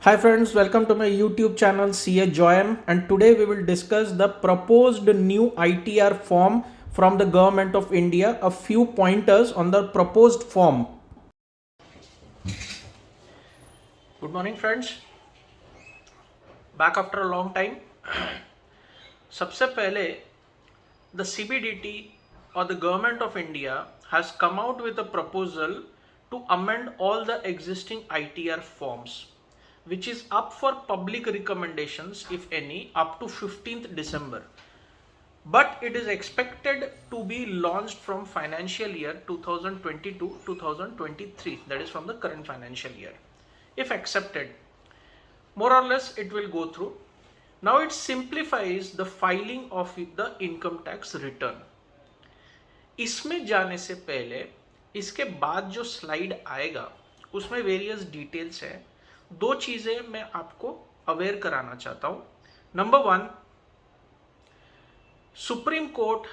Hi friends, welcome to my YouTube channel CA Joyam, and today we will discuss the proposed new ITR form from the Government of India. A few pointers on the proposed form. Good morning friends, back after a long time. सबसे पहले the CBDT or the Government of India has come out with a proposal to amend all the existing ITR forms, which is up for public recommendations, if any, up to 15th December. But it is expected to be launched from financial year 2022-2023, that is from the current financial year. If accepted, more or less it will go through. Now it simplifies the filing of the income tax return. इसमें जाने से पहले इसके बाद जो slide आएगा उसमें various details है. दो चीजें मैं आपको अवेयर कराना चाहता हूं. Number one, Supreme Court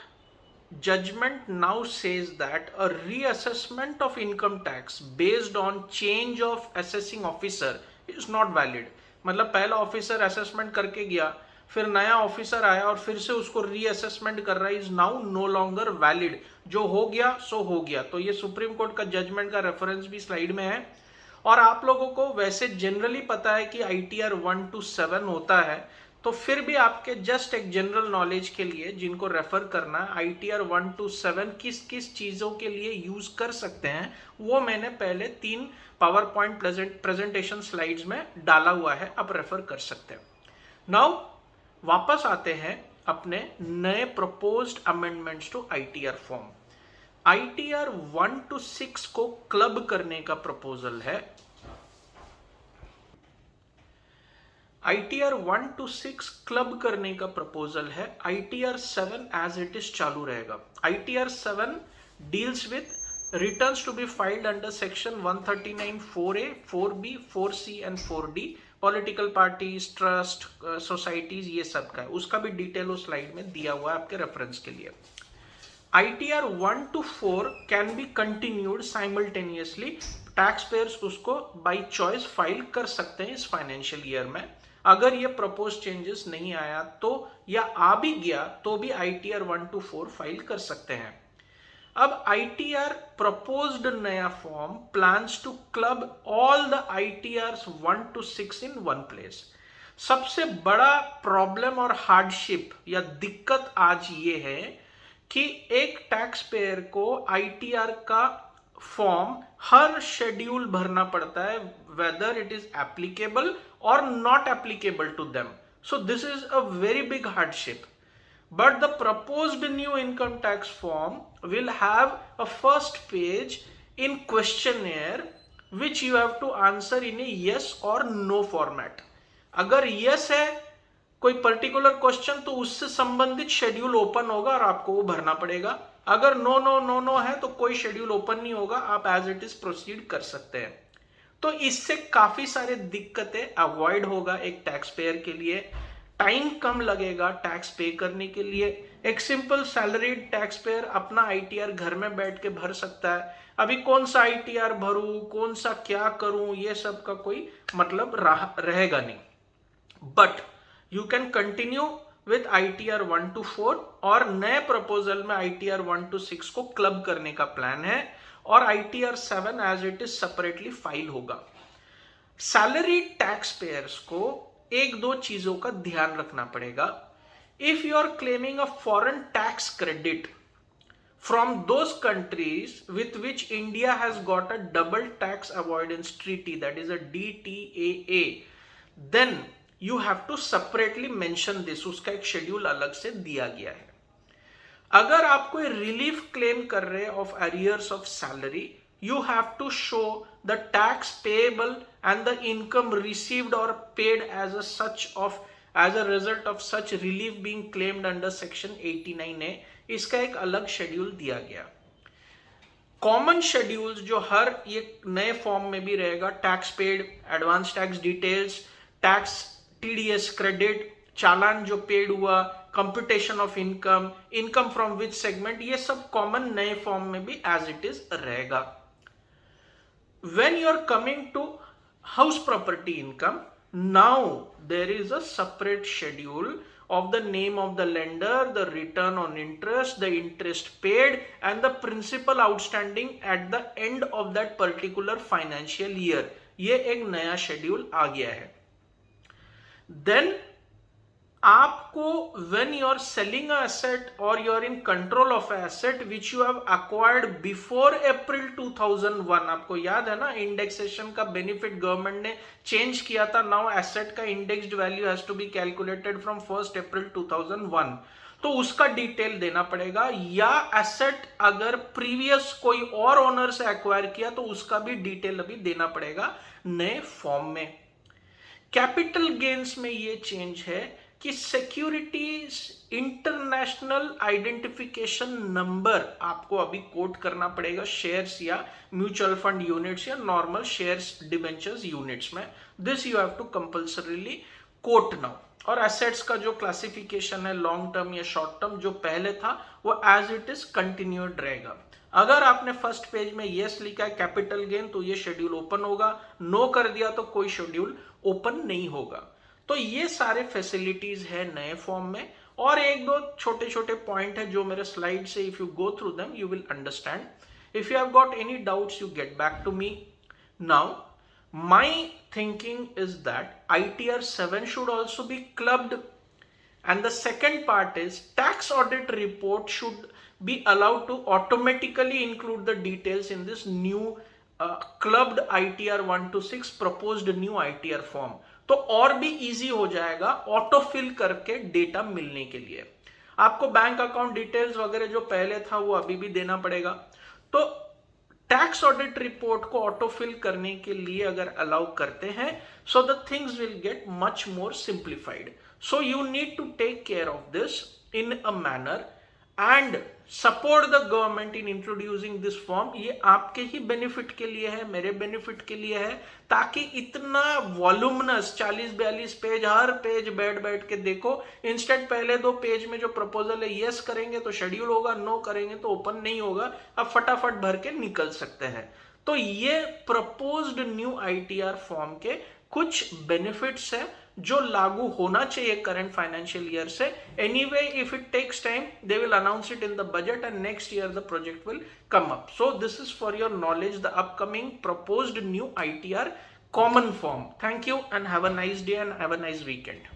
judgment now says that a reassessment of income tax based on change of assessing officer is not valid. मतलब पहला ऑफिसर असेसमेंट करके गया, फिर नया ऑफिसर आया और फिर से उसको रीअसेसमेंट कर रहा है, is now no longer valid. जो हो गया सो हो गया. तो ये सुप्रीम कोर्ट का जजमेंट का रेफरेंस भी स्लाइड में है. और आप लोगों को वैसे जनरली पता है कि ITR 1 to 7 होता है, तो फिर भी आपके जस्ट एक जनरल नॉलेज के लिए जिनको रेफर करना है, ITR 1 to 7 किस किस चीजों के लिए यूज कर सकते हैं वो मैंने पहले 3 पावर पॉइंट प्रेजेंटेशन स्लाइड्स में डाला हुआ है, आप रेफर कर सकते हैं. नाउ वापस आते हैं अपने नए proposed amendments to ITR form. ITR 1 to 6 को क्लब करने का प्रपोजल है. ITR 1 to 6 क्लब करने का प्रपोजल है. ITR 7 एज इट इज चालू रहेगा. ITR 7 deals with returns to be filed under section 139 4A, 4B, 4C and 4D. Political parties, trust, societies, ये सब का है. उसका भी डिटेल उस स्लाइड में दिया हुआ है आपके रेफरेंस के लिए. ITR 1 to 4 can be continued simultaneously. Tax payers उसको बाई चॉइस फाइल कर सकते हैं इस फाइनेंशियल ईयर में. अगर ये प्रपोज चेंजेस नहीं आया तो, या आ भी गया तो भी ITR 1 to 4 फाइल कर सकते हैं. अब ITR प्रपोज्ड नया form plans to club all the ITRs 1 to 6 in one place. सबसे बड़ा प्रॉब्लम और हार्डशिप या दिक्कत आज ये है कि एक टैक्स पेयर को ITR का फॉर्म हर शेड्यूल भरना पड़ता है, whether it is applicable or not applicable to them. So this is a very big hardship. But the proposed new income tax form will have a first page in questionnaire which you have to answer in a yes or no format. अगर yes है कोई particular question तो उससे संबंधित schedule open होगा और आपको वो भरना पड़ेगा. अगर नो नो नो नो है तो कोई शेड्यूल ओपन नहीं होगा, आप एज इट इज प्रोसीड कर सकते हैं. तो इससे काफी सारे दिक्कतें अवॉइड होगा एक टैक्स पेयर के लिए. टाइम कम लगेगा टैक्स पे करने के लिए. एक सिंपल सैलरीड टैक्स पेयर अपना ITR घर में बैठ के भर सकता है. अभी कौन सा ITR भरूं, कौन सा क्या करूं, ये सब का कोई मतलब रहेगा नहीं. But you can continue with ITR 1 to 4 और नए प्रपोजल में ITR 1 to 6 को क्लब करने का प्लान है और ITR 7 as it is separately file होगा. सैलरी टैक्स पेयर्स को एक दो चीजों का ध्यान रखना पड़ेगा. If you are claiming a foreign tax credit from those countries with which India has got a double tax avoidance treaty, that is a DTAA, then you have to separately mention this. उसका एक schedule अलग से दिया गया है. अगर आप कोई रिलीफ क्लेम कर रहे of arrears of salary, you have to show the tax payable and the income received or paid as a result of such relief being claimed under section 89A. इसका एक अलग शेड्यूल दिया गया. Common schedules जो हर ये नए form में भी रहेगा, tax paid, advance tax details, tax TDS credit, challan जो पेड हुआ, computation of income, income from which segment, ये सब कॉमन नए फॉर्म में भी एज इट इज रहेगा. When you are coming to house property income, Now there is a separate schedule of the name of the lender, the return on interest, the interest paid, and the principal outstanding at the end of that particular financial year. ये एक नया schedule आ गया है. Then आपको when you are selling a asset or you are in control of a asset which you have acquired before April 2001, आपको याद है ना इंडेक्सेशन का बेनिफिट गवर्नमेंट ने चेंज किया था. नाउ एसेट का indexed value has to be calculated from 1 April 2001. तो उसका डिटेल देना पड़ेगा. या एसेट अगर प्रीवियस कोई और ओनर से एक्वायर किया तो उसका भी डिटेल अभी देना पड़ेगा नए फॉर्म में. कैपिटल गेन्स में ये चेंज है कि सिक्योरिटीज इंटरनेशनल आइडेंटिफिकेशन नंबर आपको अभी कोट करना पड़ेगा शेयर्स या म्यूचुअल फंड यूनिट्स या नॉर्मल शेयर्स डिबेंचर्स यूनिट्स में. This you have to compulsorily quote now. और एसेट्स का जो क्लासिफिकेशन है लॉन्ग टर्म या शॉर्ट टर्म जो पहले था वो एज इट इज कंटिन्यूड रहेगा. अगर आपने फर्स्ट पेज में यस लिखा है कैपिटल गेन तो ये शेड्यूल ओपन होगा. नो कर दिया तो कोई शेड्यूल ओपन नहीं होगा. तो ये सारे फैसिलिटीज है नए फॉर्म में. और एक दो छोटे छोटे पॉइंट है जो मेरे स्लाइड से if you go through them you will understand. If you have got any doubts you get back to me. Now my thinking is that ITR 7 should also be clubbed, and the second part is tax audit report should be allowed to automatically include the details in this new clubbed ITR 1 to 6 proposed new ITR form. तो और भी easy हो जाएगा auto fill करके data मिलने के लिए. आपको बैंक अकाउंट डिटेल्स वगैरह जो पहले था वो अभी भी देना पड़ेगा. तो टैक्स ऑडिट रिपोर्ट को ऑटो फिल करने के लिए अगर अलाउ करते हैं so the things will get much more simplified. So you need to take care of this in a manner and support the government in introducing this form. ये आपके ही benefit के लिए है, मेरे बेनिफिट के लिए है, ताकि इतना वॉल्यूमनस 40-42 पेज हर पेज बैठ के देखो. इंस्टेंट पहले 2 पेज में जो प्रपोजल है यस करेंगे तो शेड्यूल होगा, नो करेंगे तो ओपन नहीं होगा. अब फटाफट भर के निकल सकते हैं. तो ये प्रपोज्ड न्यू आईटीआर फॉर्म के कुछ बेनिफिट्स है जो लागू होना चाहिए करंट फाइनेंशियल ईयर से. Anyway if it takes time they will announce it in the budget and next year the project will come up. So this is for your knowledge the upcoming proposed new ITR common form. Thank you and have a nice day and have a nice weekend.